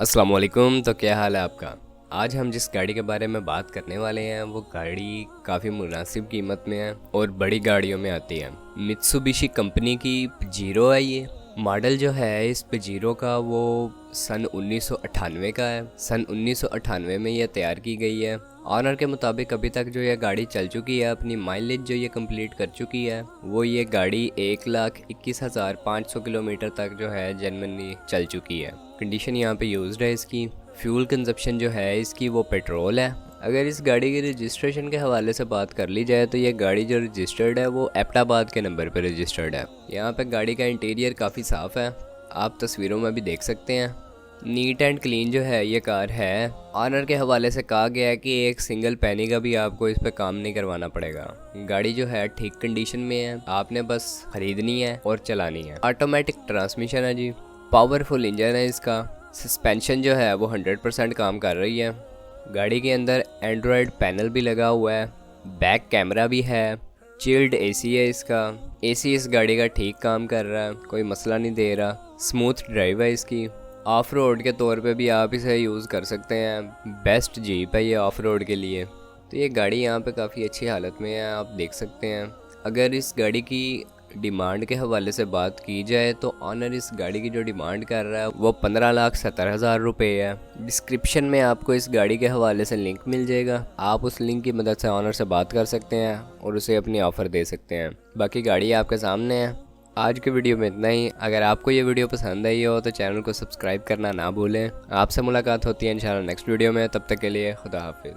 अस्सलाम वालेकुम। तो क्या हाल है आपका। आज हम जिस गाड़ी के बारे में बात करने वाले हैं वो गाड़ी काफ़ी मुनासिब कीमत में है और बड़ी गाड़ियों में आती है। मित्सुबिशी कंपनी की पजीरो है। ये मॉडल जो है इस पजीरो का वो सन 1998 का है। सन 1998 में ये तैयार की गई है। ऑनर के मुताबिक अभी तक जो ये गाड़ी चल चुकी है, अपनी माइलेज जो ये कंप्लीट कर चुकी है, वो ये गाड़ी 1,21,500 किलोमीटर तक जो है जेन्युइनली चल चुकी है। कंडीशन यहाँ पे यूज्ड है इसकी। फ्यूल कंजप्शन जो है इसकी वो पेट्रोल है। अगर इस गाड़ी के रजिस्ट्रेशन के हवाले से बात कर ली जाए तो ये गाड़ी जो रजिस्टर्ड है वो एबटाबाद के नंबर पर रजिस्टर्ड है। यहाँ पे गाड़ी का इंटीरियर काफ़ी साफ़ है, आप तस्वीरों में भी देख सकते हैं। नीट एंड क्लीन जो है ये कार है। ऑनर के हवाले से कहा गया है कि एक सिंगल पैनी का भी आपको इस पे काम नहीं करवाना पड़ेगा। गाड़ी जो है ठीक कंडीशन में है, आपने बस खरीदनी है और चलानी है। ऑटोमेटिक ट्रांसमिशन है जी, पावरफुल इंजन है इसका। सस्पेंशन जो है वो 100% काम कर रही है। गाड़ी के अंदर एंड्रॉयड पैनल भी लगा हुआ है, बैक कैमरा भी है, चिल्ड एसी है इसका। एसी इस गाड़ी का ठीक काम कर रहा है, कोई मसला नहीं दे रहा। स्मूथ ड्राइव है इसकी। ऑफ रोड के तौर पे भी आप इसे यूज़ कर सकते हैं। बेस्ट जीप है ये ऑफ रोड के लिए। तो ये गाड़ी यहाँ पे काफ़ी अच्छी हालत में है, आप देख सकते हैं। अगर इस गाड़ी की डिमांड के हवाले से बात की जाए तो ऑनर इस गाड़ी की जो डिमांड कर रहा है वो 15,70,000 रुपये है। डिस्क्रिप्शन में आपको इस गाड़ी के हवाले से लिंक मिल जाएगा, आप उस लिंक की मदद से ऑनर से बात कर सकते हैं और उसे अपनी ऑफ़र दे सकते हैं। बाकी गाड़ी आपके सामने है। आज के वीडियो में इतना ही। अगर आपको ये वीडियो पसंद आई हो तो चैनल को सब्सक्राइब करना ना भूलें। आपसे मुलाकात होती है इंशाल्लाह नेक्स्ट वीडियो में। तब तक के लिए खुदा हाफिज़।